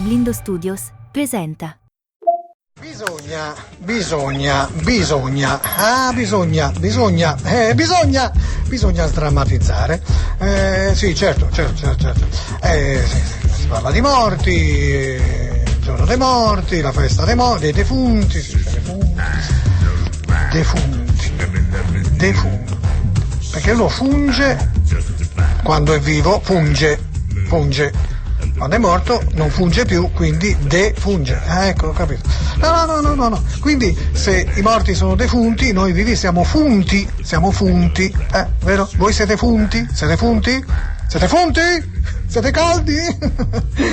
Lindo Studios presenta. Bisogna sdrammatizzare. Sì, certo. Si parla di morti, il giorno dei morti, la festa dei morti, dei defunti, defunti. Perché uno funge quando è vivo, funge. Quando è morto non funge più, quindi defunge. Ecco, ho capito. No. Quindi se i morti sono defunti, noi vivi siamo funti. Vero? Voi siete funti? Siete funti? Siete caldi?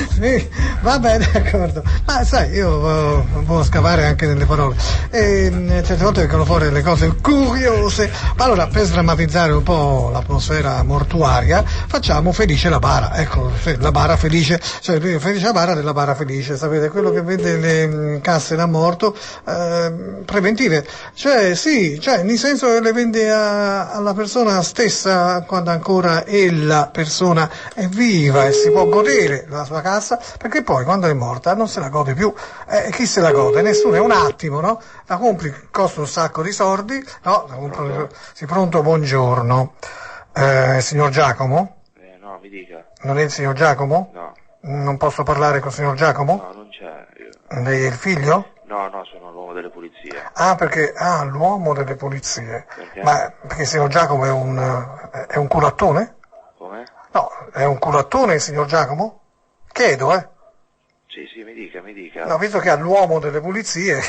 Sì, va bene, d'accordo. Ma sai, io può scavare anche nelle parole. E certe volte vengono fuori le cose curiose. Ma allora, per sdrammatizzare un po' l'atmosfera mortuaria, facciamo Felice la bara. Ecco, la bara felice, cioè Felice la bara della bara felice, sapete, quello che vende le casse da morto preventive. Cioè, sì, nel senso che le vende alla persona stessa quando ancora la persona è viva e si può godere la sua cassa, perché poi quando è morta non se la gode più. Chi se la gode? Nessuno, è un attimo, no? La compri, costa un sacco di soldi, no? Sì, pronto, buongiorno. Signor Giacomo? No, mi dica. Non è il signor Giacomo? No. Non posso parlare con il signor Giacomo? No, non c'è. Lei è il figlio? No, sono l'uomo delle pulizie. L'uomo delle pulizie. Perché? Ma perché il signor Giacomo è un culattone? Come? No, è un culattone il signor Giacomo? Chiedo, Sì, mi dica. No, visto che ha l'uomo delle pulizie,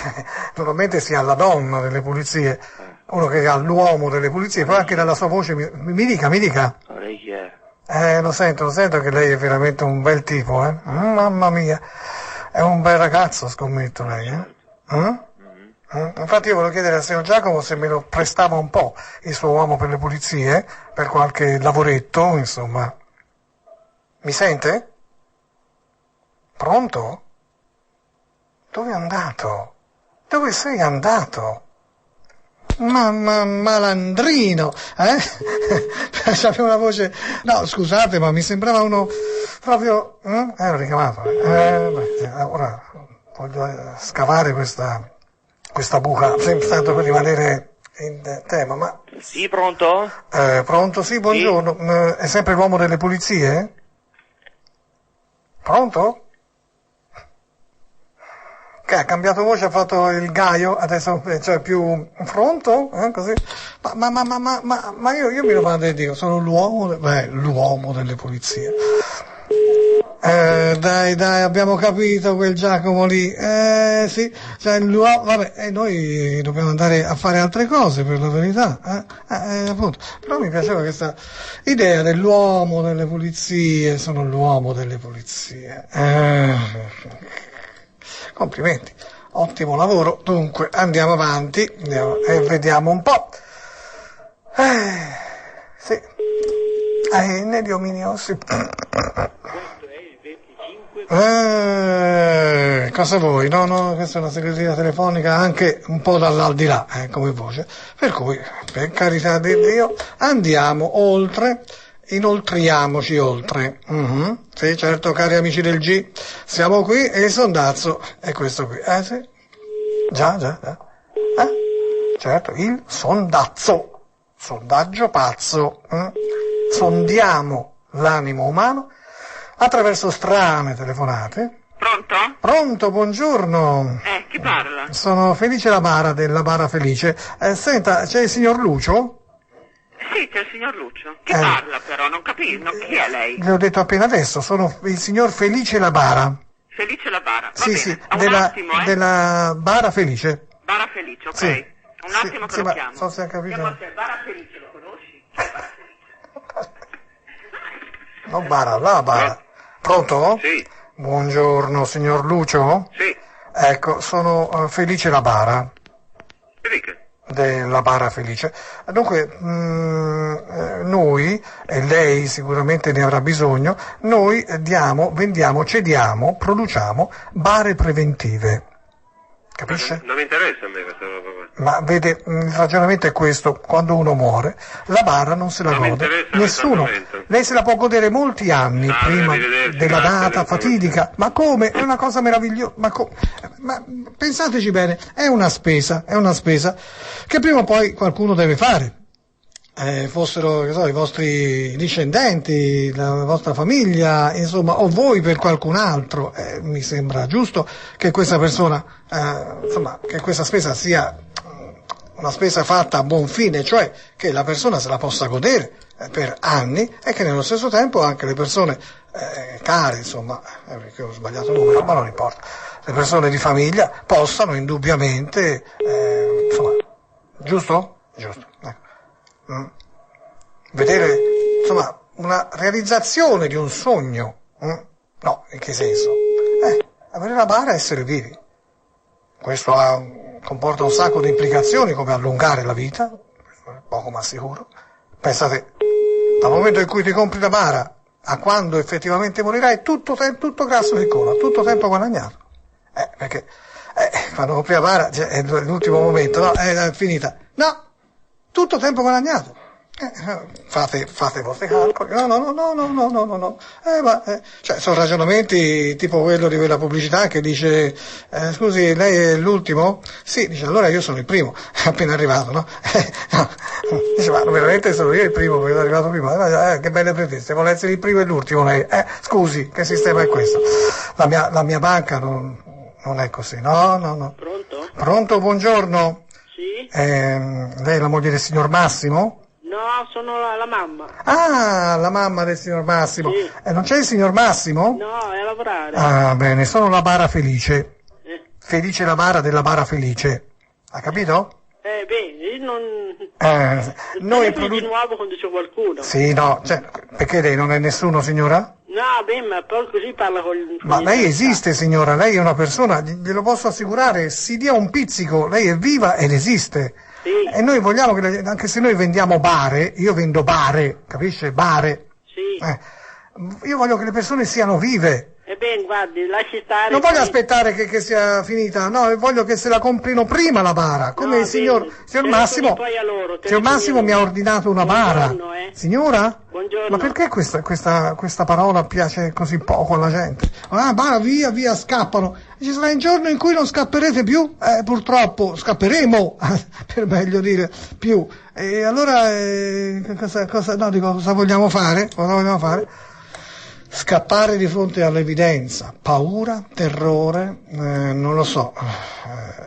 normalmente si ha la donna delle pulizie, uno che ha l'uomo delle pulizie, poi anche dalla sua voce, mi dica. Ma lei chi è? Lo sento che lei è veramente un bel tipo, Mamma mia, è un bel ragazzo, scommetto lei, Infatti io volevo chiedere al signor Giacomo se me lo prestava un po', il suo uomo per le pulizie, per qualche lavoretto, insomma. Mi sente? Pronto? Dove è andato? Dove sei andato? Malandrino, C'aveva una voce... No, scusate, ma mi sembrava uno proprio... Ero richiamato. Ora voglio scavare questa buca, sempre tanto per rimanere in tema, ma... Sì, pronto? Pronto? Sì, buongiorno. Sì. È sempre l'uomo delle pulizie? Pronto? Che ha cambiato voce, ha fatto il gaio, adesso c'è più pronto? Così? Ma io mi domando e dico, sono l'uomo delle pulizie. Dai, abbiamo capito quel Giacomo lì. Sì, cioè vabbè, noi dobbiamo andare a fare altre cose, per la verità, appunto. Però mi piaceva questa idea dell'uomo delle pulizie, sono l'uomo delle pulizie. Complimenti, ottimo lavoro. Dunque, andiamo avanti e vediamo un po'. Sì. Ne Dio sì. Cosa vuoi? No, questa è una segreteria telefonica anche un po' dall'aldilà, come voce. Per cui, per carità di Dio, andiamo oltre, inoltriamoci oltre. Sì, certo, cari amici del G, siamo qui e il sondazzo è questo qui. Sì. Già. Certo, il sondaggio pazzo. Sondiamo l'animo umano attraverso strane telefonate. Pronto? Pronto, buongiorno. Chi parla? Sono Felice la bara della Bara Felice. Senta, c'è il signor Lucio? Sì, c'è il signor Lucio. Chi parla però? Non capisco. Chi è lei? Le ho detto appena adesso, sono il signor Felice la bara. Felice la bara. Va Sì, bene. sì, Un attimo, della Bara Felice. Bara Felice, ok. Sì. Un attimo che sì, lo chiamo. So se ha capito. Chiamo a te. Bara Felice, lo conosci? Chi è Bara Felice? No, bara, la bara. Pronto? Sì. Buongiorno, signor Lucio? Sì. Ecco, sono Felice la bara. Mi dica. Della Bara Felice. Dunque, noi, e lei sicuramente ne avrà bisogno, noi vendiamo, cediamo, produciamo bare preventive. capisce? Non mi interessa a me questa roba qua. Ma vede, il ragionamento è questo: quando uno muore, la bara non se la Non mi gode interessa nessuno. questo argomento. Lei se la può godere molti anni prima arrivederci, della grazie, data fatidica. Ma come? È una cosa meravigliosa. Ma pensateci bene, è una spesa che prima o poi qualcuno deve fare. Fossero, che so, i vostri discendenti, la vostra famiglia, insomma, o voi per qualcun altro, mi sembra giusto che questa persona, che questa spesa sia una spesa fatta a buon fine, cioè che la persona se la possa godere per anni e che nello stesso tempo anche le persone care, insomma, perché ho sbagliato il numero, ma non importa, le persone di famiglia possano indubbiamente, insomma, giusto? Giusto, ecco. Vedere, insomma, una realizzazione di un sogno. No, in che senso? Avere la bara e essere vivi. Questo comporta un sacco di implicazioni, come allungare la vita, poco ma sicuro. Pensate, dal momento in cui ti compri la bara a quando effettivamente morirai, tutto grasso che cola, tutto tempo guadagnato. Perché quando compri la bara, cioè, è l'ultimo momento, no, è finita. No, tutto tempo guadagnato. Fate i vostri calcoli. No. Cioè, sono ragionamenti tipo quello di quella pubblicità che dice scusi, lei è l'ultimo? Sì, dice, allora io sono il primo, appena arrivato, no? No. Dice, ma veramente sono io il primo perché sono arrivato prima? Che belle pretese, vuole essere il primo e l'ultimo lei? Scusi, che sistema è questo? La mia banca non è così, no. Pronto? Pronto, buongiorno. Sì? Lei è la moglie del signor Massimo? No, sono la mamma. Ah, la mamma del signor Massimo. Sì. Non c'è il signor Massimo? No, è a lavorare. Ah, bene, sono la bara felice. Felice la bara della bara felice. Ha capito? Bene, io non... Noi di nuovo quando c'è qualcuno. Sì, no, cioè, perché lei non è nessuno, signora? No, beh, ma poi così parla con Ma lei esiste, signora, lei è una persona, glielo posso assicurare, si dia un pizzico, lei è viva ed esiste. Sì. E noi vogliamo che, anche se noi vendiamo bare, io vendo bare, capisce? Bare. Sì. Io voglio che le persone siano vive. Ebbene, guardi, lasci stare. Non voglio aspettare che sia finita, no, voglio che se la comprino prima la bara, come il signor Massimo. Signor Massimo mi ha ordinato una bara. Signora? Buongiorno. Ma perché questa parola piace così poco alla gente? Bara, via, scappano. Ci sarà un giorno in cui non scapperete più? Purtroppo scapperemo, per meglio dire, più. E allora, cosa vogliamo fare? Cosa vogliamo fare? Scappare di fronte all'evidenza, paura, terrore, non lo so,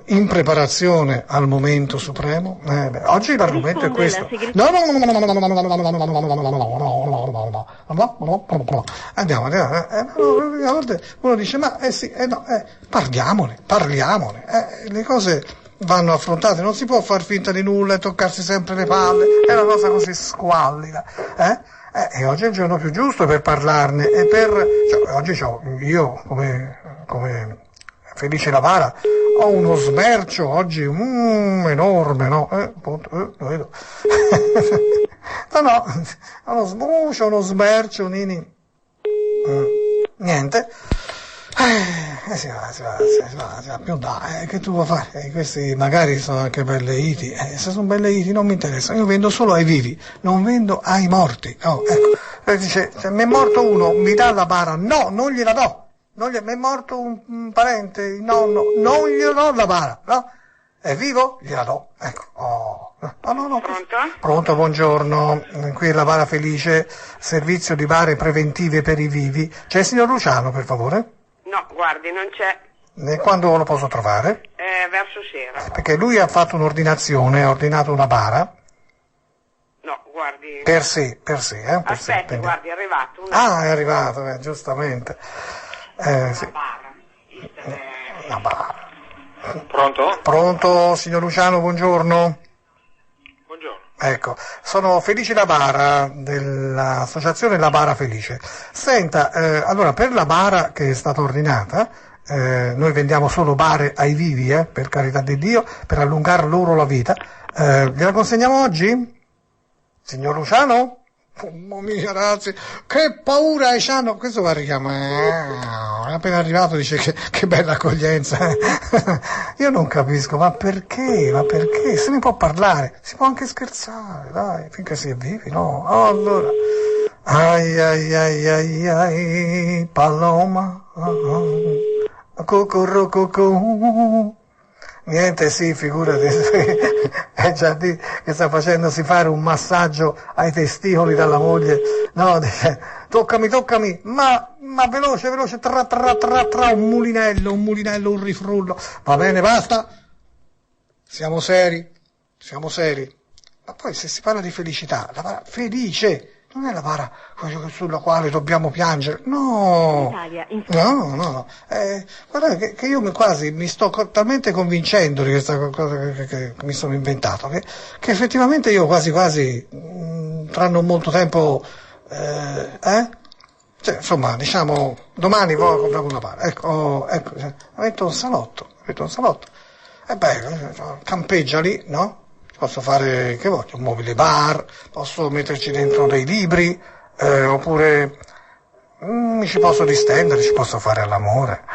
impreparazione al momento supremo. Oggi l'argomento è questo. No. Andiamo. A volte uno dice, parliamone. Le cose vanno affrontate, non si può far finta di nulla e toccarsi sempre le palle, è una cosa così squallida, E oggi è il giorno più giusto per parlarne e oggi io come Felice la bara ho uno smercio oggi enorme, no? Lo vedo. No, uno smercio, Nini. Niente. Si va più dai, che tu vuoi fare? Questi magari sono anche belle iti, se sono belle iti non mi interessa, io vendo solo ai vivi, non vendo ai morti. Ecco. Dice, se mi è morto uno, mi dà la bara? No, non gliela do. Mi è morto un parente, il nonno, non gliela do la bara, no? È vivo? Gliela do. Ecco. No. Pronto? Pronto, buongiorno. Qui è la bara felice, servizio di bare preventive per i vivi. C'è il signor Luciano, per favore? No, guardi, non c'è. Quando lo posso trovare? Verso sera. Perché lui ha fatto un'ordinazione, ha ordinato una bara. No, guardi. Per sé. Aspetti, guardi, è arrivato. È arrivato, giustamente. Sì. Una bara. Pronto? Pronto, signor Luciano, buongiorno. Buongiorno. Ecco, sono Felice la bara dell'associazione La Bara Felice. Senta, allora per la bara che è stata ordinata, noi vendiamo solo bare ai vivi, per carità di Dio, per allungare loro la vita. Gliela consegniamo oggi? Signor Luciano? Mamma mia, ragazzi, che paura c'hanno. Questo va a richiamare. È appena arrivato, dice che bella accoglienza. Io non capisco, ma perché? Ma perché? Se ne può parlare, si può anche scherzare, dai, finché si è vivi, no? Allora, ai ai ai ai ai, Paloma, cucurrucucù. Niente, sì, figurati, è già lì che sta facendosi fare un massaggio ai testicoli dalla moglie. No, dice, toccami, ma veloce, tra, un mulinello, un rifrullo. Va bene, basta? Siamo seri. Ma poi se si parla di felicità, la para felice, non è la para sulla quale dobbiamo piangere, no. No. Guardate che io quasi mi sto talmente convincendo di questa cosa che mi sono inventato, che effettivamente io quasi, tra non molto tempo, cioè, insomma, diciamo, domani vado a comprare una para, ecco, metto un salotto, è bello, campeggia lì, no? Posso fare, che voglio, un mobile bar, posso metterci dentro dei libri, oppure mi ci posso distendere, ci posso fare all'amore,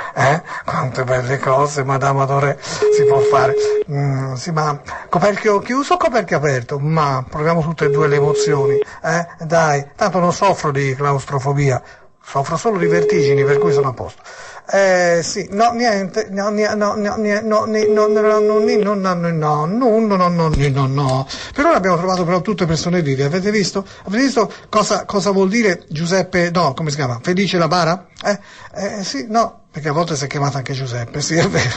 quante belle cose, Madame Adoré, si può fare. Sì, ma coperchio chiuso o coperchio aperto? Ma proviamo tutte e due le emozioni, dai, tanto non soffro di claustrofobia, soffro solo di vertigini, per cui sono a posto. Sì, no, niente, no. Per ora abbiamo trovato però tutte persone vive, avete visto? Avete visto cosa vuol dire Giuseppe, no, come si chiama? Felice la bara? Sì, no, perché a volte si è chiamata anche Giuseppe, sì, è vero.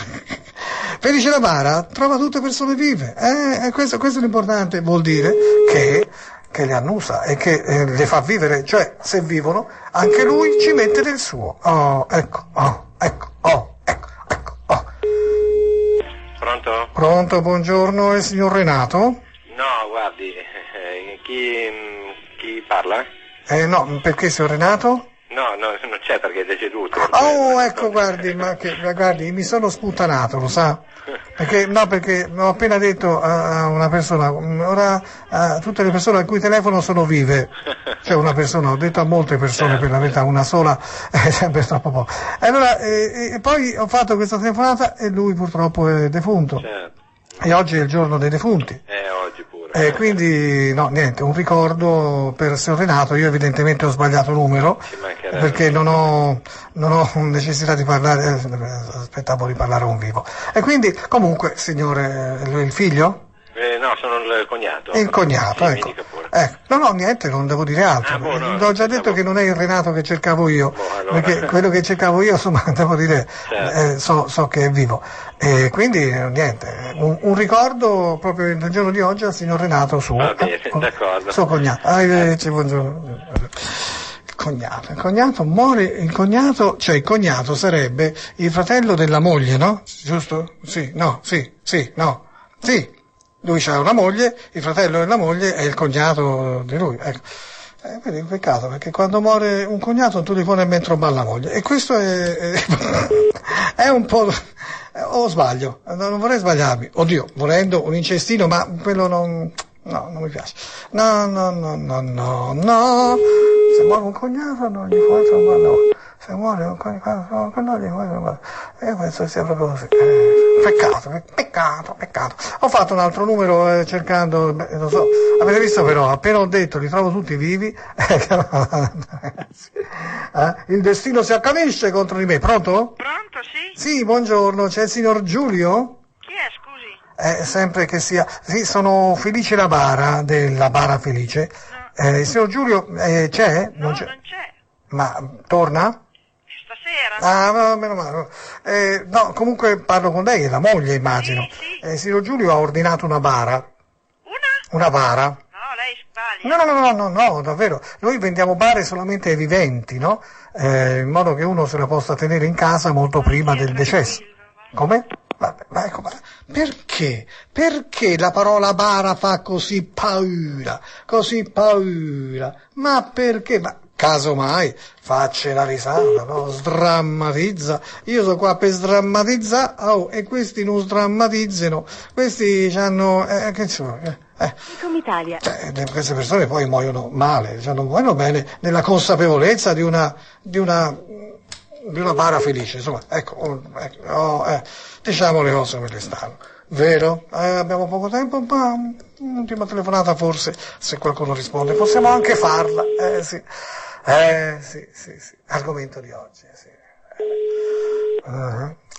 Felice la bara trova tutte persone vive, questo è l'importante, vuol dire che le annusa e che le fa vivere, cioè se vivono anche lui ci mette del suo. Ecco. Pronto, buongiorno, è il signor Renato? No, guardi, chi parla? No, perché signor Renato? No, non c'è perché è deceduto. Ecco, guardi, mi sono sputtanato, lo sa? Perché ho appena detto a una persona, ora tutte le persone a cui telefono sono vive, cioè una persona, ho detto a molte persone, per la verità, una sola è sempre troppo poco. Allora, e poi ho fatto questa telefonata e lui purtroppo è defunto. Certo. E oggi è il giorno dei defunti. Oggi pure. Quindi, no, niente, un ricordo per signor Renato. Io evidentemente ho sbagliato numero, perché non ho necessità di parlare, aspettavo di parlare a un vivo. E quindi, comunque, signore, il figlio? No, sono il cognato. Il cognato, sì, ecco. mi dica pure. No, niente, non devo dire altro. Ho già detto che non è il Renato che cercavo io, allora. perché quello che cercavo io, insomma, devo dire, Certo. so che è vivo. E quindi, niente, un ricordo proprio nel giorno di oggi al signor Renato suo. Va bene, d'accordo. Suo cognato. Arrivederci, buongiorno. Il cognato muore, il cognato sarebbe il fratello della moglie, no? Giusto? Sì, no. Lui c'ha una moglie, il fratello della moglie è il cognato di lui, ecco. Vedi, un peccato, perché quando muore un cognato tu gli poni in mente la moglie, e questo è un po', o sbaglio, non vorrei sbagliarmi, oddio, volendo un incestino, ma quello non mi piace, no, se muore un cognato non gli puoi trovare la moglie. Se muore un cognato non gli puoi trovare, e penso sia proprio così. Peccato. Ho fatto un altro numero cercando, lo so, avete visto però, appena ho detto li trovo tutti vivi, il destino si accanisce contro di me. Pronto? Pronto, sì? Sì, buongiorno, c'è il signor Giulio? Chi è, scusi? Sempre che sia, sì, sono Felice la bara, della Bara Felice. No. Il signor Giulio c'è? No, non c'è. Ma torna? Stasera? No, meno male. No, comunque parlo con lei, è la moglie, immagino. Sì. Signor Giulio ha ordinato una bara. Una bara? No, lei sbaglia. No, davvero. Noi vendiamo bare solamente ai viventi, no? In modo che uno se la possa tenere in casa molto prima del decesso. Come? Vabbè, ma ecco, perché? Perché la parola bara fa così paura? Ma perché? Ma casomai faccia la risata, no? Sdrammatizza. Io sono qua per sdrammatizzare, e questi non sdrammatizzano. Questi hanno, che ci vuole? Come Italia. Cioè, queste persone poi muoiono male, cioè non muoiono bene nella consapevolezza di una bara felice, insomma, diciamo le cose come le stanno. Vero? Abbiamo poco tempo, ma un'ultima telefonata forse, se qualcuno risponde, possiamo anche farla. Sì. Argomento di oggi, sì.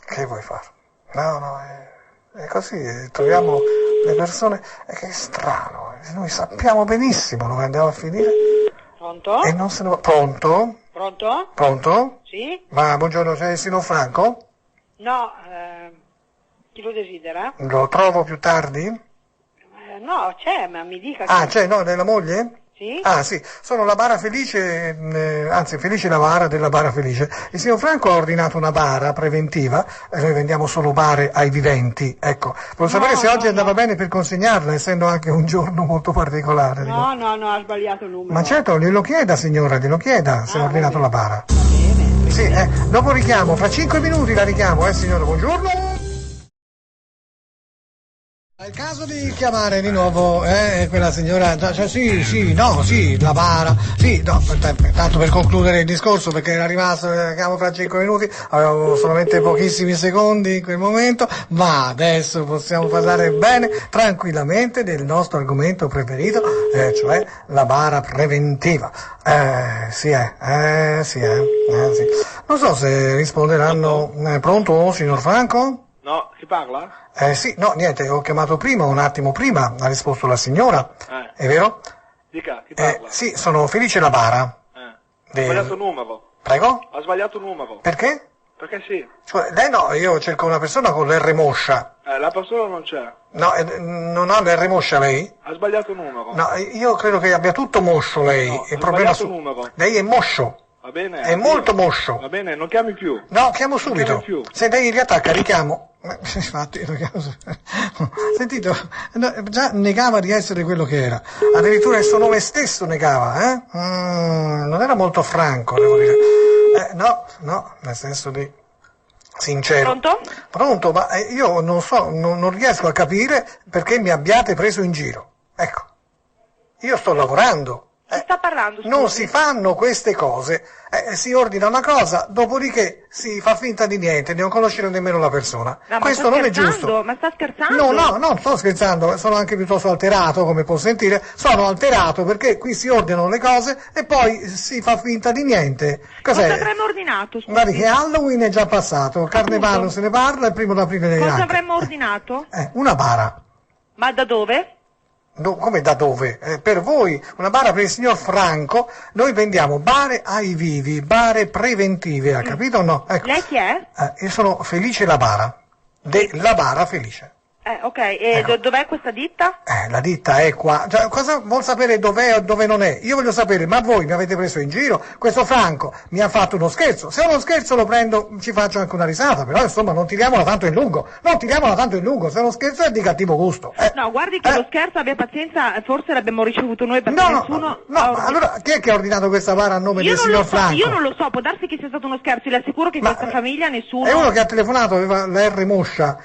Che vuoi fare? No, è così, troviamo le persone, che è strano, noi sappiamo benissimo dove andiamo a finire. Pronto? E non se ne va. Pronto? Pronto? Pronto? Sì? Ma buongiorno, c'è il signor Franco? No, chi lo desidera? Lo trovo più tardi? No, c'è, ma mi dica Ah, che... c'è, no, della moglie? Sì? Ah, sì, sono la bara felice, anzi, felice la bara della bara felice. Il signor Franco ha ordinato una bara preventiva, e noi vendiamo solo bare ai viventi, ecco. Volevo sapere se oggi andava bene per consegnarla, essendo anche un giorno molto particolare. No, ha sbagliato il numero. Ma certo, glielo chieda signora, glielo chieda se ha ordinato la bara. Va bene. Sì, dopo richiamo, fra 5 minuti la richiamo, signora, buongiorno. È il caso di chiamare di nuovo quella signora, cioè, sì, la bara, sì, no, tanto per concludere il discorso, perché era rimasto, chiamo fra 5 minuti, avevo solamente pochissimi secondi in quel momento, ma adesso possiamo parlare bene, tranquillamente del nostro argomento preferito, cioè la bara preventiva. Sì. Non so se risponderanno. Pronto, signor Franco? No, si parla? Sì, no, niente, ho chiamato prima, un attimo prima, ha risposto la signora, è vero? Dica, chi parla? Sì, sono Felice la bara. Ha sbagliato numero. Prego? Ha sbagliato numero. Perché? Perché sì. Cioè, lei no, io cerco una persona con l'R moscia. La persona non c'è. No, non ha l'R moscia lei? Ha sbagliato numero. No, io credo che abbia tutto moscio lei. No, il ha problema sbagliato numero. Lei è moscio. Va bene? È molto moscio. Va bene, non chiami più. No, chiamo subito. chiami più. Se lei riattacca, richiamo. Infatti, sentito, già negava di essere quello che era. Addirittura il suo nome stesso negava, non era molto franco, devo dire. No, nel senso di sincero. Pronto? Pronto, ma io non so, non riesco a capire perché mi abbiate preso in giro. Ecco, io sto lavorando. Chi sta parlando? Scusi? Non si fanno queste cose, si ordina una cosa, dopodiché si fa finta di niente, di non conoscere nemmeno la persona. No, Questo non è giusto. Ma sta scherzando? No, non sto scherzando, sono anche piuttosto alterato, come può sentire, sono alterato perché qui si ordinano le cose e poi si fa finta di niente. Cos'è? Cosa avremmo ordinato? Scusi? Guardi che Halloween è già passato, Carnevale se ne parla, il 1° aprile neanche. Cosa avremmo ordinato? Una bara. Ma da dove? No, come da dove? Per voi, una bara per il signor Franco, noi vendiamo bare ai vivi, bare preventive, ha capito o no? Ecco. Lei chi è? Io sono Felice la bara, la bara felice. Ok, e dov'è questa ditta? La ditta è qua. Cioè, cosa vuol sapere dov'è o dove non è? Io voglio sapere, ma voi mi avete preso in giro? Questo Franco mi ha fatto uno scherzo. Se è uno scherzo lo prendo, ci faccio anche una risata, però insomma non tiriamola tanto in lungo. Se è uno scherzo è di cattivo gusto. No, guardi che lo scherzo, abbia pazienza, forse l'abbiamo ricevuto noi perché nessuno... ma allora chi è che ha ordinato questa bara a nome del signor Franco? Io non lo so, può darsi che sia stato uno scherzo, le assicuro che in questa famiglia nessuno... È uno che ha telefonato, aveva la R moscia,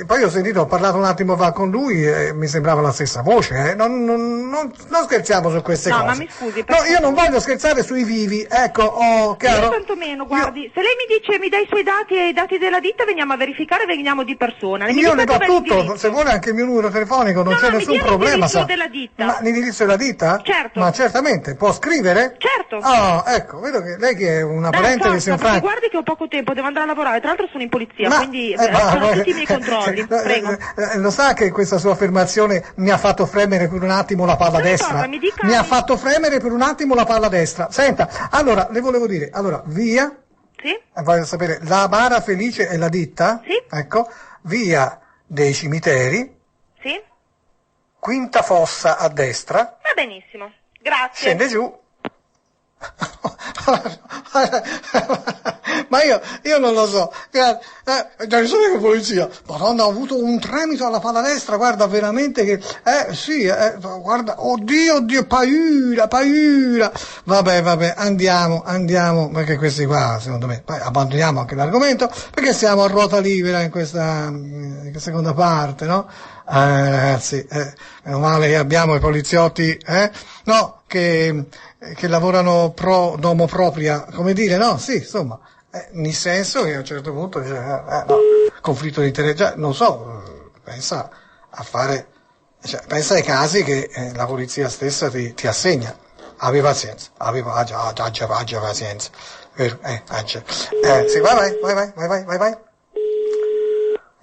poi ho sentito, ho parlato un attimo fa con lui e mi sembrava la stessa voce, non scherziamo su queste cose. No, ma mi scusi, No, io non voglio scherzare sui vivi, ecco, chiaro? Io tantomeno, guardi, se lei mi dice, mi dà i suoi dati e i dati della ditta, veniamo a verificare, veniamo di persona. Io le do tutto, se vuole anche il mio numero telefonico, non c'è nessun problema, sa. L'indirizzo della ditta. Ma l'indirizzo della ditta? Certo. Ma certamente, può scrivere? Certo. Ah, ecco, vedo che lei che è una parente del signor Franco. Guardi che ho poco tempo, devo andare a lavorare, tra l'altro sono in polizia, quindi sono tutti i miei controlli, prego. Lo sa che questa sua affermazione mi ha fatto fremere per un attimo la palla destra? Mi ha fatto fremere per un attimo la palla destra. Senta, allora, le volevo dire, via. Sì? Voglio sapere, la bara felice è la ditta? Sì. Ecco, via dei cimiteri. Sì? Quinta fossa a destra. Va benissimo, grazie. Scende giù. Ma io non lo so, che polizia, madonna, ho avuto un tremito alla palla destra, guarda veramente che, guarda, oddio, paura, vabbè, andiamo, perché questi qua, secondo me, poi abbandoniamo anche l'argomento, perché siamo a ruota libera in questa seconda parte, no? Ragazzi, meno male che abbiamo i poliziotti, no, che lavorano pro domo propria, come dire, no, sì, insomma, nel senso che a un certo punto dice, no, conflitto di interesse, già, non so, pensa a fare, cioè, pensa ai casi che la polizia stessa ti assegna. Abbi pazienza, aggia pazienza, vero? Sì, vai.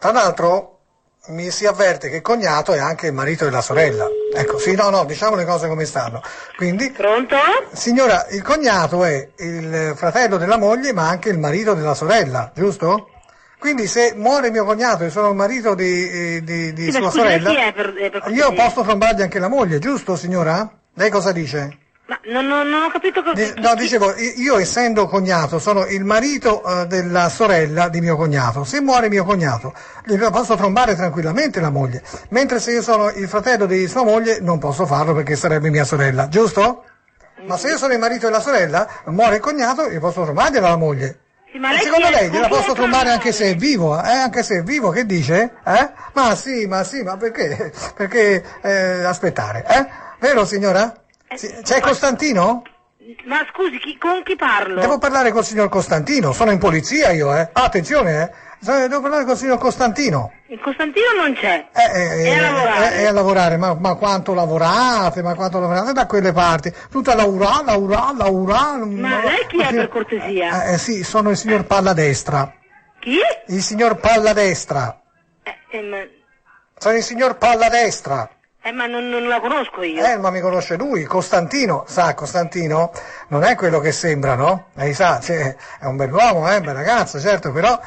Tra l'altro, mi si avverte che il cognato è anche il marito della sorella. Ecco, sì, no, diciamo le cose come stanno. Quindi, Pronto? signora, il cognato è il fratello della moglie, ma anche il marito della sorella, giusto? Quindi se muore mio cognato e sono il marito di Sì, sua ma scusi, sorella, chi è per io posso trombargli anche la moglie, giusto, signora? Lei cosa dice? Ma non ho capito cosa... No, dicevo, io essendo cognato sono il marito della sorella di mio cognato. Se muore mio cognato, gli posso trombare tranquillamente la moglie, mentre se io sono il fratello di sua moglie non posso farlo perché sarebbe mia sorella, giusto? Ma se io sono il marito della sorella, muore il cognato, io posso trombargliela la moglie. Sì, ma E lei secondo chi è? lei gliela Con chi posso è trombare anche se è parlare? vivo, anche se è vivo, che dice? Ma sì, ma perché? Perché aspettare, Vero signora? C'è Costantino? Ma scusi, con chi parlo? Devo parlare col signor Costantino, sono in polizia io, attenzione, devo parlare col signor Costantino. Il Costantino non c'è. È a lavorare. È a lavorare, ma quanto lavorate, da quelle parti? Tutta lavorare. Ma lei chi è per cortesia? Sì, sono il signor Palladestra. Chi? Il signor Palladestra. Sono il signor Palladestra. Ma non la conosco io. Ma mi conosce lui, Costantino, sa, Costantino non è quello che sembra, no? Lei sa, cioè, è un bell'uomo, un bel ragazzo, certo, però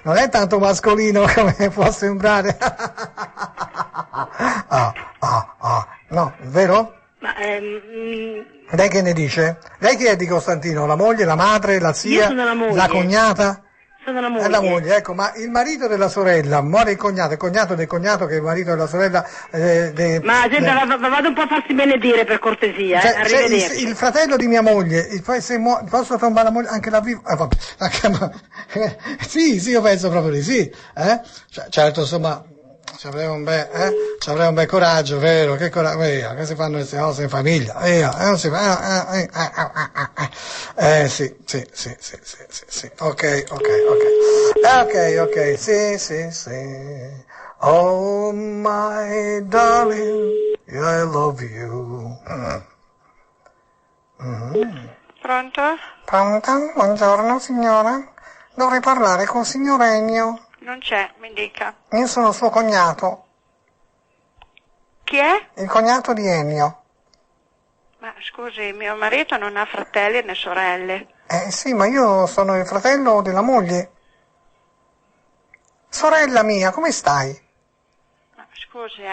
non è tanto mascolino come può sembrare. No, vero? Ma, Lei che ne dice? Lei chi è di Costantino? La moglie, la madre, la zia, Io sono la moglie. la cognata? sono la moglie. È la moglie, ecco, ma il marito della sorella, muore il cognato del cognato che è il marito della sorella... Ma gente, vado un po' a farsi benedire per cortesia, cioè, arrivederci. il fratello di mia moglie, se posso trombare la moglie, anche la viva... sì, io penso proprio di sì, Cioè, certo, insomma... Ci avrei un bel coraggio, vero? Che coraggio, che si fanno queste cose in famiglia, non si fa, sì, ok, sì, oh my darling, I love you. Pronto? Pronto? Buongiorno signora, dovrei parlare con il signor Ennio. Non c'è, mi dica. Io sono suo cognato, Chi è? il cognato di Ennio. Ma scusi, mio marito non ha fratelli né sorelle. Sì, ma io sono il fratello della moglie. Sorella mia, come stai? Ma scusi,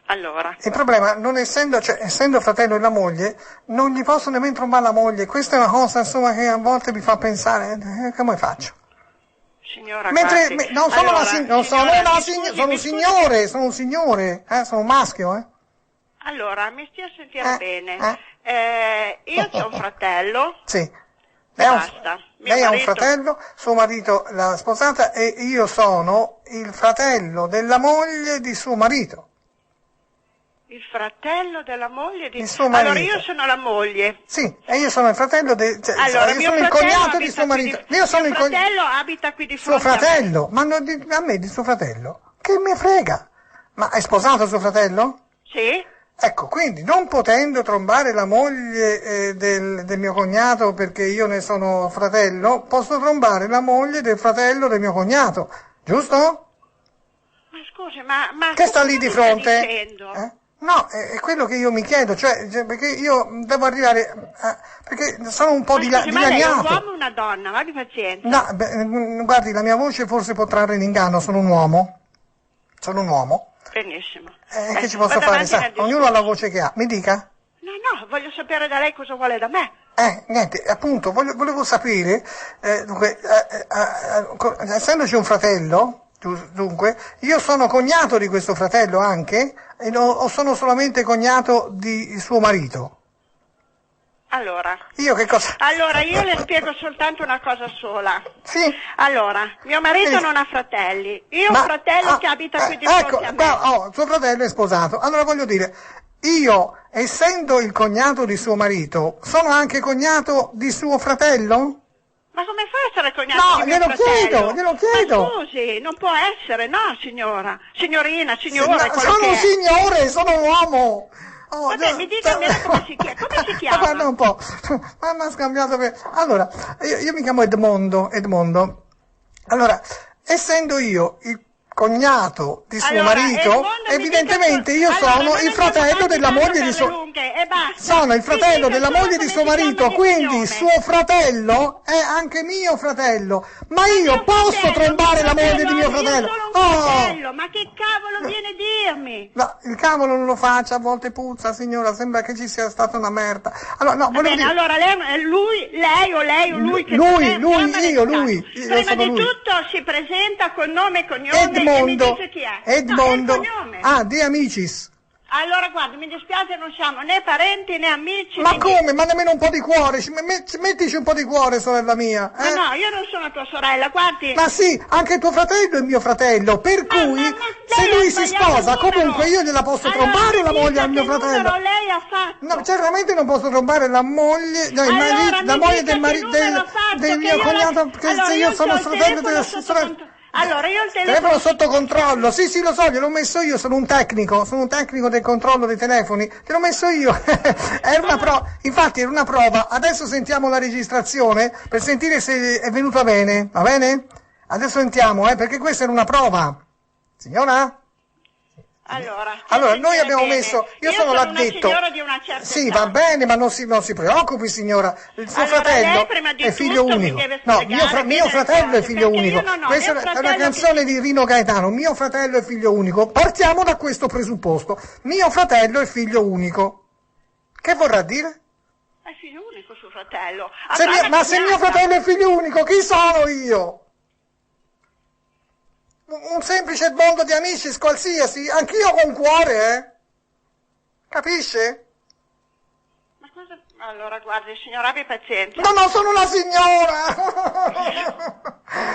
Allora, Il problema, non essendo, cioè, essendo fratello della moglie, non gli posso nemmeno trombare la moglie. Questa è una cosa, insomma, che a volte mi fa pensare, come faccio? signora, Mentre, guardi, non sono allora, sono un signore, sono un maschio, Allora, mi stia a sentire bene. Io ho un fratello. Sì. Basta. Mio Lei ha un marito- fratello, suo marito l'ha sposata e io sono il fratello della moglie di suo marito. Il fratello della moglie di... Il suo marito. Allora, io sono la moglie. Sì, e io sono il fratello Allora, io mio sono il fratello cognato di abita suo qui marito. Io sono mio il fratello abita qui di suo fronte a me. fratello, ma a me di suo fratello? Che mi frega? Ma è sposato suo fratello? Sì? Ecco, quindi non potendo trombare la moglie del mio cognato perché io ne sono fratello, posso trombare la moglie del fratello del mio cognato, giusto? Ma scusi, ma Che sta lì cosa di mi fronte? stai dicendo? No, è quello che io mi chiedo, cioè perché io devo arrivare, perché sono un po' Ma scusi, ma lei è un dilaniato. uomo o una donna? Abbi pazienza. No, guardi, la mia voce forse può trarre in inganno, sono un uomo. Benissimo. Che ci posso vada fare? avanti Sa, nel ognuno ha la voce che ha. Mi dica? No, voglio sapere da lei cosa vuole da me. Niente, appunto, volevo sapere, dunque, essendoci un fratello, dunque, io sono cognato di questo fratello anche, o sono solamente cognato di suo marito? Allora. Io che cosa? Allora, io le spiego soltanto una cosa sola. Sì. Allora, mio marito non ha fratelli. Io ho un fratello che abita qui di fronte a me. Suo fratello è sposato. Allora voglio dire, io, essendo il cognato di suo marito, sono anche cognato di suo fratello? Ma come fa a essere cognato di mio fratello? glielo chiedo. Ma scusi, non può essere, no signora. Signorina, signore, sono un signore, sono un uomo. Vabbè, mi dica almeno come si chiama. Guarda un po', ma mi ha scambiato per... Allora, io mi chiamo Edmondo. Allora, essendo io il cognato di suo marito, evidentemente io sono il fratello della moglie di suo... Sono il fratello della moglie di suo marito, quindi suo fratello è anche mio fratello. Ma io posso trombare la moglie di mio fratello? Ma che cavolo viene a dirmi? No, il cavolo non lo faccia, a volte puzza, signora, sembra che ci sia stata una merda. Allora, no, volevo dire... allora lei o lui che lui. Prima di tutto si presenta con nome e cognome e mi dice chi è. Edmondo. No, De Amicis. Allora guarda, mi dispiace, non siamo né parenti né amici. Ma come? Ma nemmeno un po' di cuore, mettici un po' di cuore, sorella mia. No, io non sono tua sorella, guardi. Ma sì, anche tuo fratello è mio fratello, per cui se lui si sposa, comunque io gliela posso trombare la moglie al mio fratello. Che lei ha fatto? No, certamente non posso trombare la moglie, la moglie del mio cognato, se io sono fratello della sorella. Allora, io il telefono sotto controllo, sì, lo so, gliel'ho messo io, sono un tecnico del controllo dei telefoni, gliel'ho messo io, infatti era una prova, adesso sentiamo la registrazione per sentire se è venuta bene, va bene? Adesso sentiamo, perché questa era una prova, signora? Allora noi abbiamo messo, io sono l'addetto. Sì, va bene, ma non si preoccupi, signora. Il suo fratello è figlio unico. No, mio fratello è figlio unico. Questa è una canzone di Rino Gaetano. Mio fratello è figlio unico. Partiamo da questo presupposto. Mio fratello è figlio unico. Che vorrà dire? È figlio unico suo fratello. Ma se mio fratello è figlio unico, chi sono io? Un semplice mondo di amici qualsiasi, anch'io con cuore, Capisce? Ma cosa... Allora, guardi, signora, abbi pazienza. No, sono una signora!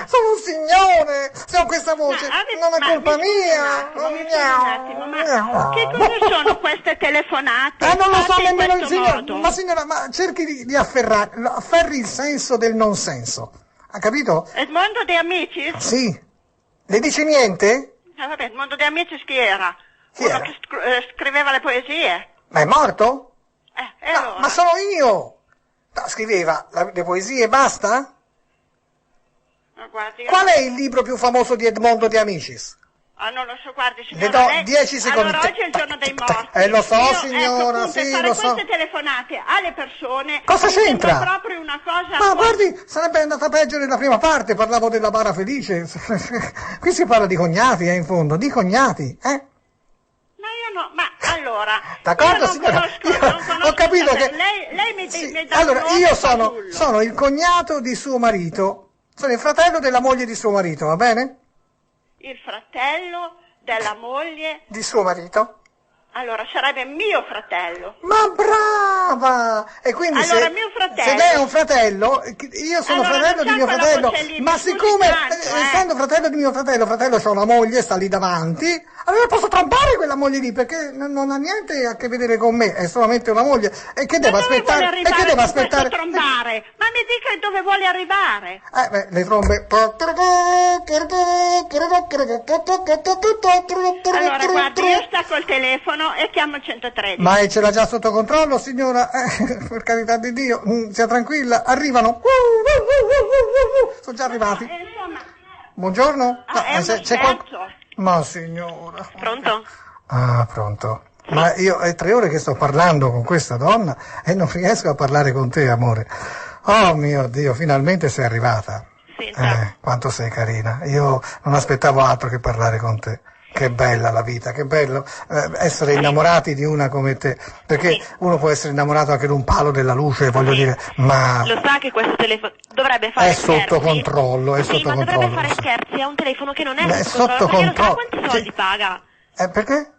Sono un signore! Se ho questa voce, non è colpa mia! Che cosa sono queste telefonate? Non lo so nemmeno il signore! Ma signora, cerchi di afferri il senso del non senso. Ha capito? Edmondo De Amicis? Sì. Le dice niente? Vabbè, Edmondo De Amicis chi era? Chi Uno era? che scriveva le poesie? Ma è morto? Allora? Ma sono io! No, scriveva le poesie e basta? Guardi, Qual è il libro più famoso di Edmondo De Amicis? non lo so, guardi, Le signora. do 10 secondi. Allora, oggi è il giorno dei morti. Lo so, Io, signora, appunto, sì, fare lo so. queste telefonate alle persone... Cosa mi sembra c'entra? proprio una cosa... Ma guardi, sarebbe andata peggio nella prima parte, parlavo della bara felice. Qui si parla di cognati, in fondo, di cognati, Ma io no, ma allora... D'accordo, io non signora? conosco Ho capito che... Lei mi Sì, dà allora, un nome io fasullo. sono il cognato di suo marito, sono il fratello della moglie di suo marito, va bene? Il fratello della moglie... Di suo marito? Allora, sarebbe mio fratello. Ma brava! E quindi Allora, mio fratello. se lei è un fratello, io sono Allora, fratello non di mio c'è quella fratello, voce lì, ma mi scusi siccome, tanto, essendo fratello di mio fratello c'ha una moglie, sta lì davanti, allora posso trombare quella moglie lì, perché non ha niente a che vedere con me, è solamente una moglie, e che devo aspettare? E che devo aspettare? Trombare? Ma mi dica dove vuole arrivare? Le trombe. Allora, guardi, io stacco il telefono e chiamo il 113. Ma ce l'ha già sotto controllo, signora? Per carità di Dio, sia tranquilla, arrivano. Sono già arrivati. Insomma, Buongiorno. è uno scherzo. Ma signora. Pronto? Ah, pronto. Ma io è 3 ore che sto parlando con questa donna e non riesco a parlare con te, amore. Oh mio Dio, finalmente sei arrivata. Sì, quanto sei carina. Io non aspettavo altro che parlare con te. Che bella la vita, che bello essere innamorati di una come te, perché uno può essere innamorato anche di un palo della luce, voglio dire, ma lo sa che questo telefono dovrebbe fare è scherzi? sotto controllo, è sì, sotto ma controllo. dovrebbe fare scherzi, è un telefono che non è È sotto sotto controllo, ma lei lo sa controllo. quanti soldi Sì. paga? Perché?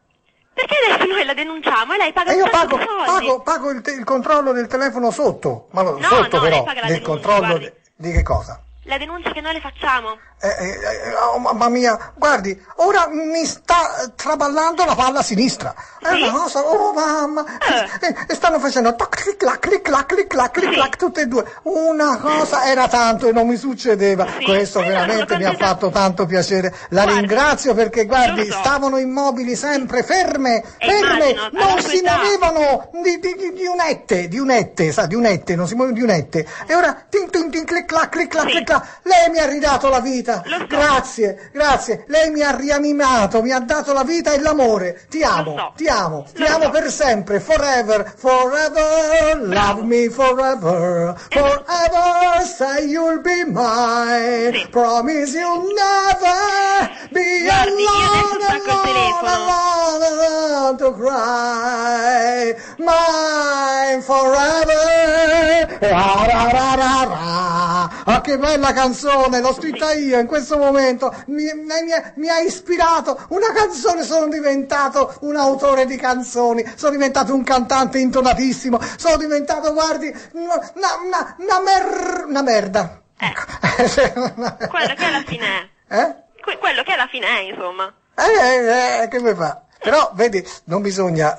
Perché adesso noi la denunciamo e lei paga E io un sacco di soldi? pago il controllo del telefono sotto, ma No, sotto no, però, lei paga la del denuncia, controllo guardi. di che cosa? La denuncia che noi le facciamo. Oh, mamma mia, guardi, ora mi sta traballando la palla sinistra. È Sì? una cosa, oh mamma, e stanno facendo toc, clic, clac, clic, clac, clic, clac, clic, Sì. clac, tutte e due. Una cosa era tanto e non mi succedeva. Sì. Questo No, veramente sono mi ha contenta. fatto tanto piacere. La Guardi, ringrazio perché, guardi, lo so. stavano immobili sempre ferme, Immagino, non alla si sua età. muovevano di unette, sa, di unette, non si muovono di unette. E ora, tin, tin, tin, clic, clac, clic, clac, Sì. clic, clac. Lei mi ha ridato la vita. Lo so. Grazie. Lei mi ha rianimato, mi ha dato la vita e l'amore. Ti amo, so. ti amo Lo so. per sempre, forever, forever, love me forever, forever, say you'll be mine, Sì. promise you'll never be Guardi, io adesso alone, stacco il telefono. alone to cry, mine forever, ra, ra, ra, ra, ra. Ah, che bella canzone, l'ho scritta io in questo momento, mi ha ispirato una canzone, sono diventato un autore di canzoni, sono diventato un cantante intonatissimo, sono diventato, guardi, una merda. Quello che alla fine è. Eh? Quello che alla fine è, insomma. Che mi fa? Però, vedi, non bisogna,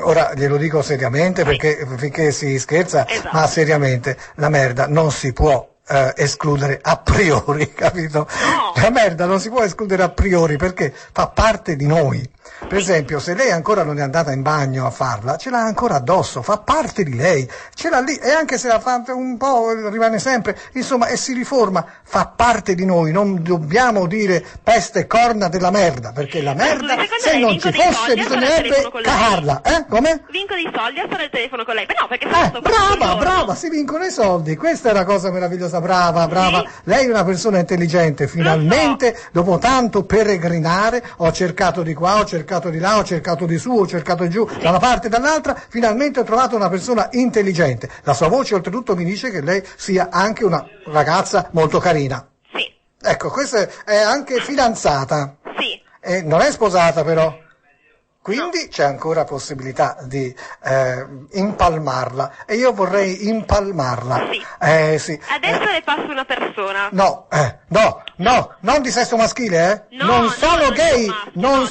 ora glielo dico seriamente perché finché si scherza, Esatto. ma seriamente, la merda non si può escludere a priori, capito? No. La merda non si può escludere a priori perché fa parte di noi. Per esempio, se lei ancora non è andata in bagno a farla, ce l'ha ancora addosso, fa parte di lei, ce l'ha lì, e anche se la fa un po' rimane sempre, insomma, e si riforma, fa parte di noi, non dobbiamo dire peste e corna della merda, perché la merda, secondo se lei non vinco ci dei fosse, soldi a stare al bisognerebbe telefono con lei? cagarla, come? Vinco dei soldi a stare al telefono con lei. Beh, no, perché se sto Brava, si vincono i soldi, questa è una cosa meravigliosa, brava. Sì. Lei è una persona intelligente, finalmente, dopo tanto peregrinare, ho cercato di qua, ho cercato di là, ho cercato di su, ho cercato di giù, da una parte e dall'altra, finalmente ho trovato una persona intelligente. La sua voce oltretutto mi dice che lei sia anche una ragazza molto carina. Sì, Ecco, questa è anche fidanzata, sì. non è sposata però. Quindi c'è ancora possibilità di impalmarla e io vorrei impalmarla. Sì. Sì. Adesso le passo una persona. No, non di sesso maschile, No, non no, sono non gay, sono maschio, non no,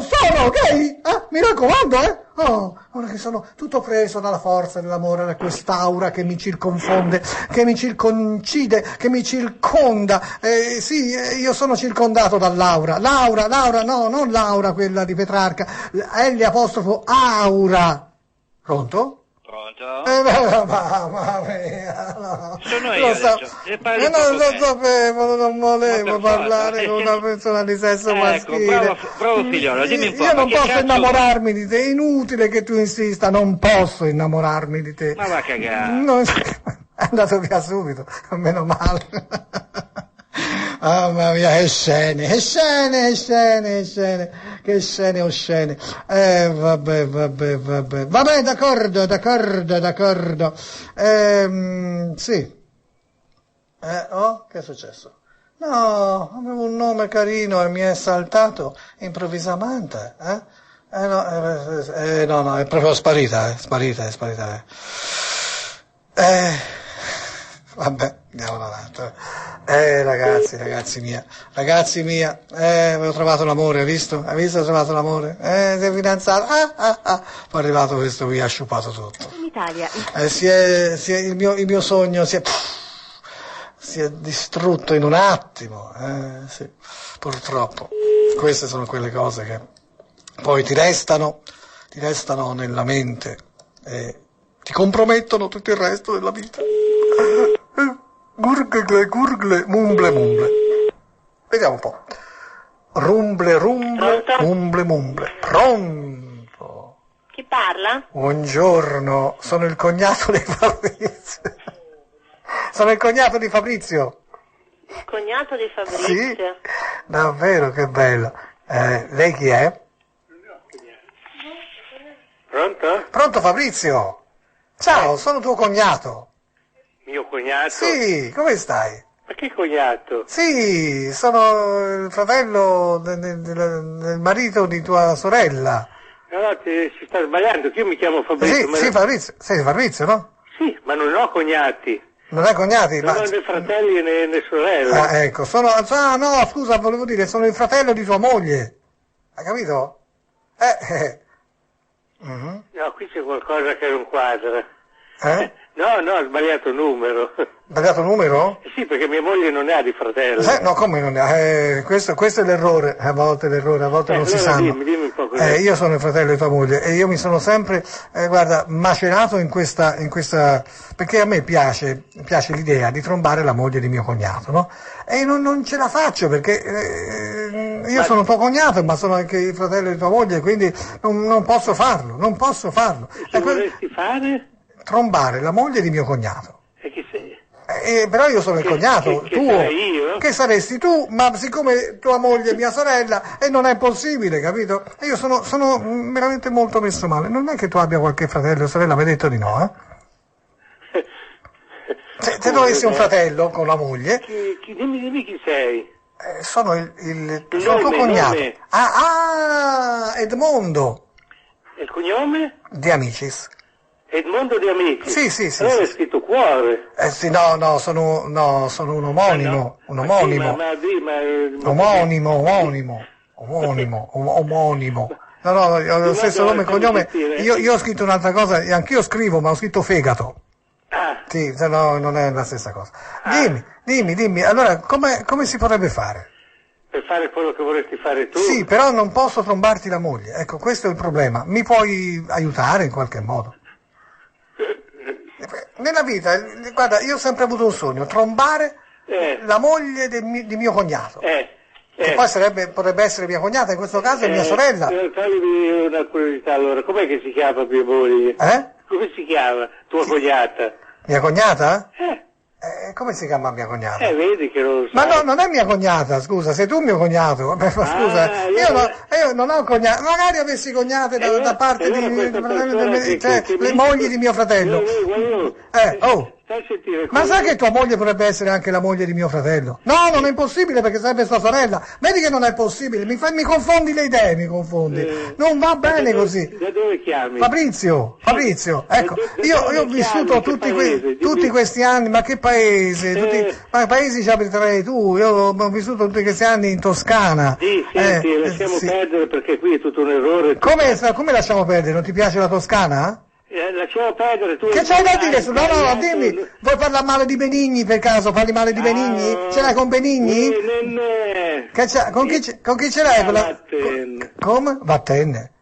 sono gay, mi raccomando, Oh, ora che sono tutto preso dalla forza dell'amore, da quest'aura che mi circonfonde, che mi circoncide, che mi circonda. Sì, io sono circondato dall'aura. Laura, no, non Laura, quella di Petrarca. L apostrofo aura. Pronto? Pronto? Mamma mia, no. Sono Lo io so. adesso. E parli Non poco lo te. sapevo, non volevo Ma per parlare forza. con una persona di sesso Ecco, maschile. bravo figliolo, dimmi un po'. Io ma non che posso cazzo innamorarmi di te, è inutile che tu insista, non posso innamorarmi di te. vuoi? Ma va a cagare. Non- È andato via subito, meno male. Mamma mia, che scene, che scene oscene. Vabbè. Vabbè, d'accordo. Sì. Che è successo? No, avevo un nome carino e mi è saltato improvvisamente, No, è proprio sparita, è sparita. Vabbè, andiamo avanti. Ragazzi mia, avevo trovato l'amore, hai visto? Ho trovato l'amore? Sei fidanzato? Poi è arrivato questo qui, ha sciupato tutto. In Italia. Il mio sogno si è distrutto in un attimo, sì, purtroppo. Queste sono quelle cose che poi ti restano nella mente e ti compromettono tutto il resto della vita. Gurgle, mumble. Vediamo un po'. Rumble, mumble. Pronto? Chi parla? Buongiorno, sono il cognato di Fabrizio. Il cognato di Fabrizio. Sì, davvero, che bello. Lei chi è? Pronto? Pronto Fabrizio? Ciao, sono tuo cognato. Mio cognato? Sì, come stai? Ma che cognato? Sì, sono il fratello del marito di tua sorella. No, si sta sbagliando, che io mi chiamo Fabrizio. Sì, Fabrizio. Sei Fabrizio, no? Sì, ma non ho cognati. Non hai cognati? Non ho né fratelli né sorelle. Ah, ecco, no, scusa, volevo dire, sono il fratello di tua moglie. Hai capito? No, qui c'è qualcosa che non quadra. No, ho sbagliato numero. Sbagliato numero? Sì, perché mia moglie non ne ha di fratello. No, come non ne ha? Questo è l'errore, a volte non si sanno. Dimmi un po' così. Io sono il fratello di tua moglie e io mi sono sempre, guarda, macerato in questa, perché a me piace l'idea di trombare la moglie di mio cognato, no? E non ce la faccio perché io sono tuo cognato, ma sono anche il fratello di tua moglie, quindi non posso farlo. Che vorresti fare? Trombare la moglie di mio cognato. E chi sei? Però io sono il cognato che tuo, sarei io? che saresti tu, ma siccome tua moglie è mia sorella e non è possibile, capito? E io sono veramente molto messo male. Non è che tu abbia qualche fratello o sorella, mi hai detto di no, eh? Se tu avessi un fratello con la moglie, Dimmi chi sei. sono sono tuo cognato. Nome. Edmondo. E il cognome? Di Amicis. Edmondo di Amici. Sì. Allora è scritto cuore. Sì, no, sono un omonimo. Un omonimo. Omonimo. No, ho lo stesso nome e cognome. Io ho scritto un'altra cosa, anch'io scrivo, ma ho scritto fegato. Ah. Sì, se no non è la stessa cosa. Dimmi, allora come si potrebbe fare? Per fare quello che vorresti fare tu? Sì, però non posso trombarti la moglie. Ecco, questo è il problema. Mi puoi aiutare in qualche modo? Nella vita, guarda, io ho sempre avuto un sogno, trombare la moglie di mio cognato. Che poi potrebbe essere mia cognata, in questo caso è mia sorella. Toglimi una curiosità allora, com'è che si chiama mia moglie? Come si chiama tua cognata? Mia cognata? Come si chiama mia cognata? Vedi che non lo so. Ma no, non è mia cognata, scusa, sei tu mio cognato. Scusa, io non ho cognate, magari avessi cognate da parte le mogli di mio fratello. Stai a sentire. Ma sai che tua moglie potrebbe essere anche la moglie di mio fratello? No, non è impossibile perché sarebbe sua sorella. Vedi che non è possibile, mi confondi le idee, Non va bene così. Da dove chiami? Fabrizio, ecco, io ho vissuto tutti questi anni, ma che paese? Ma paesi ci abiterei tu, io ho vissuto tutti questi anni in Toscana. Sì, senti, lasciamo perdere perché qui è tutto un errore. Come lasciamo perdere? Non ti piace la Toscana? Lasciamo perdere, tu. Che c'hai da dire? No, dimmi, vuoi parlare male di Benigni per caso? Parli male di Benigni? Ce l'hai con Benigni? Con chi ce l'hai? Vattene. Come? Vattene.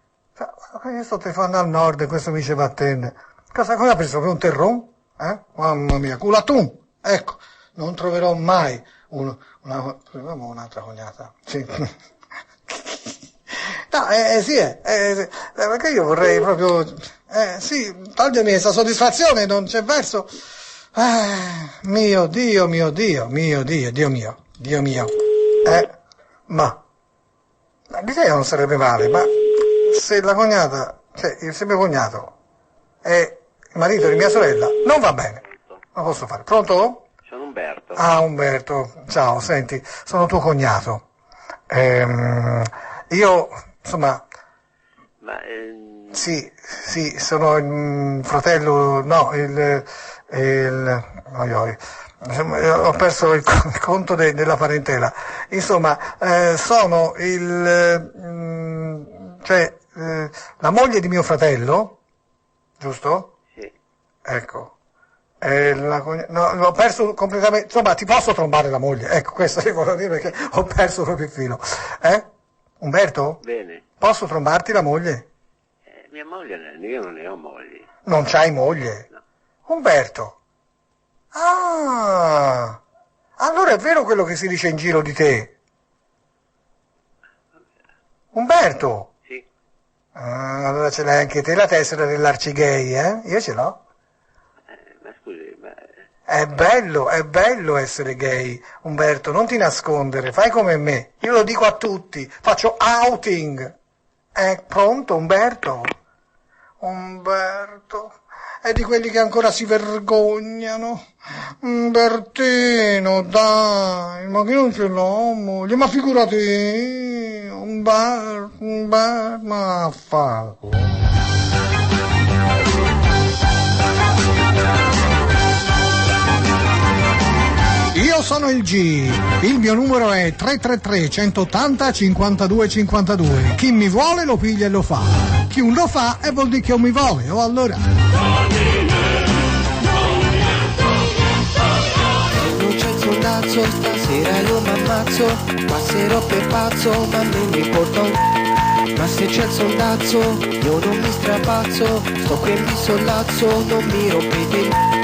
Io sto telefonando al nord e questo mi dice Vattene. Cosa ha preso? Per un terron? Mamma mia, culatun! Ecco, non troverò mai un'altra cognata. Sì. No, perché io vorrei proprio, togliermi questa soddisfazione, non c'è verso. Mio Dio. Ma l'idea non sarebbe male, ma se la cognata, se mio cognato è il marito di mia sorella, non va bene. Non posso fare. Pronto? Sono Umberto. Umberto, ciao, senti, sono tuo cognato. Io, insomma, sì, sono il fratello, no, ho perso il conto della parentela. Insomma, sono la moglie di mio fratello, giusto? Sì. Ecco. Ho perso completamente, insomma, ti posso trombare la moglie, ecco, questo ti voglio dire perché ho perso proprio il filo. Umberto? Bene. Posso trombarti la moglie? Mia moglie, io non ne ho moglie. Non c'hai moglie? No. Umberto? Allora è vero quello che si dice in giro di te? Umberto? Sì. Allora ce l'hai anche te la tessera dell'arcigay, eh? Io ce l'ho. Ma scusi, È bello essere gay, Umberto, non ti nascondere, fai come me. Io lo dico a tutti, faccio outing. È pronto, Umberto? è di quelli che ancora si vergognano. Bertino, dai, ma che non ce l'ho, moglie, ma figurati, un bar, ma affanculo. Io sono il G, il mio numero è 333 180 52 52. Chi mi vuole lo piglia e lo fa. Chi non lo fa e vuol dire che non mi vuole, o allora. Non c'è il sondazzo, stasera io m'ammazzo. Passerò per pazzo, ma non mi importa. Ma se c'è il sondazzo, io non mi strapazzo. Sto qui e mi sollazzo, non mi rompete.